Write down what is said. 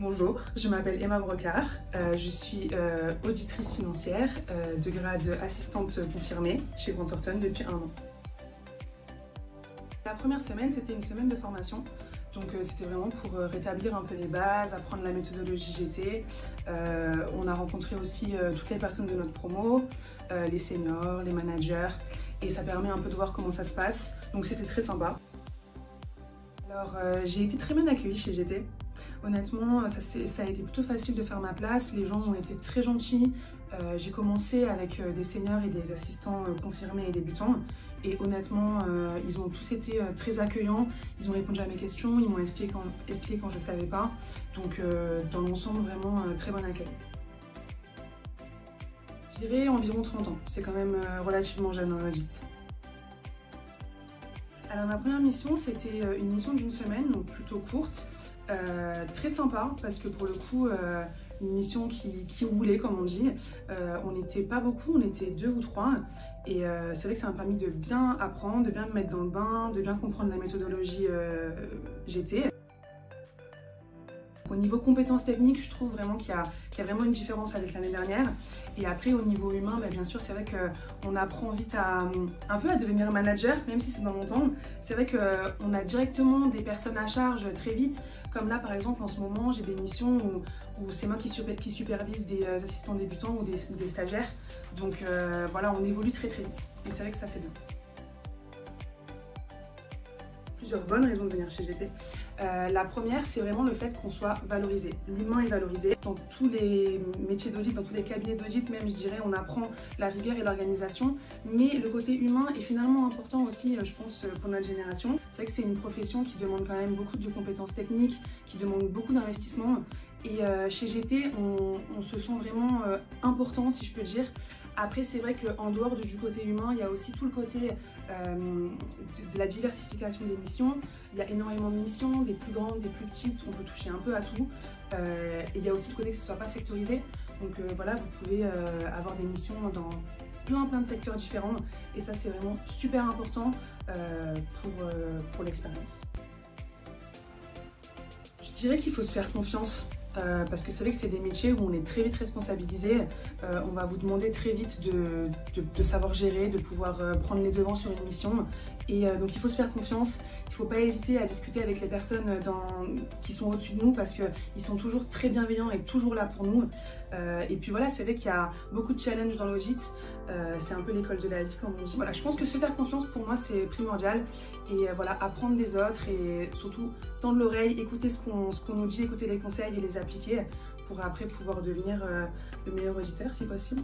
Bonjour, je m'appelle Emma Brocard, je suis auditrice financière de grade assistante confirmée chez Grant Thornton depuis 1 an. La première semaine, c'était une semaine de formation, donc c'était vraiment pour rétablir un peu les bases, apprendre la méthodologie GT. On a rencontré aussi toutes les personnes de notre promo, les seniors, les managers, et ça permet un peu de voir comment ça se passe, donc c'était très sympa. Alors j'ai été très bien accueillie chez GT. Honnêtement, ça a été plutôt facile de faire ma place, les gens ont été très gentils. J'ai commencé avec des seniors et des assistants confirmés et débutants, et honnêtement, ils ont tous été très accueillants, ils ont répondu à mes questions, ils m'ont expliqué quand je ne savais pas, donc dans l'ensemble, vraiment très bon accueil. Je dirais environ 30 ans, c'est quand même relativement jeune en audit. Alors ma première mission, c'était une mission d'1 semaine, donc plutôt courte. Très sympa parce que pour le coup une mission qui roulait comme on dit. On n'était pas beaucoup, on était 2 ou 3 et c'est vrai que ça m'a permis de bien apprendre, de bien me mettre dans le bain, de bien comprendre la méthodologie GT. Au niveau compétences techniques, je trouve vraiment qu'il y a vraiment une différence avec l'année dernière. Et après, au niveau humain, bien sûr, c'est vrai qu'on apprend vite un peu à devenir manager, même si c'est dans mon temps. C'est vrai qu'on a directement des personnes à charge très vite. Comme là, par exemple, en ce moment, j'ai des missions où c'est moi qui supervise des assistants débutants ou des stagiaires. Donc voilà, on évolue très vite. Et c'est vrai que ça, c'est bien. Plusieurs bonnes raisons de venir chez GT. La première, c'est vraiment le fait qu'on soit valorisé. L'humain est valorisé. Dans tous les métiers d'audit, dans tous les cabinets d'audit même, je dirais, on apprend la rigueur et l'organisation. Mais le côté humain est finalement important aussi, je pense, pour notre génération. C'est vrai que c'est une profession qui demande quand même beaucoup de compétences techniques, qui demande beaucoup d'investissement. Et chez GT, on se sent vraiment important, si je peux dire. Après, c'est vrai qu'en dehors du côté humain, il y a aussi tout le côté de la diversification des missions. Il y a énormément de missions, des plus grandes, des plus petites, on peut toucher un peu à tout. Et il y a aussi le côté que ce ne soit pas sectorisé. Donc voilà, vous pouvez avoir des missions dans plein de secteurs différents. Et ça, c'est vraiment super important pour l'expérience. Je dirais qu'il faut se faire confiance. Parce que c'est vrai que c'est des métiers où on est très vite responsabilisé. On va vous demander très vite de savoir gérer, de pouvoir prendre les devants sur une mission. Et donc il faut se faire confiance. Il ne faut pas hésiter à discuter avec les personnes qui sont au-dessus de nous parce qu'ils sont toujours très bienveillants et toujours là pour nous. Et puis voilà, c'est vrai qu'il y a beaucoup de challenges dans l'audit. C'est un peu l'école de la vie comme on dit. Voilà, je pense que se faire confiance pour moi c'est primordial. Et voilà, apprendre des autres et surtout tendre l'oreille, écouter ce qu'on nous dit, écouter les conseils et les appliquer pour après pouvoir devenir le meilleur auditeur si possible.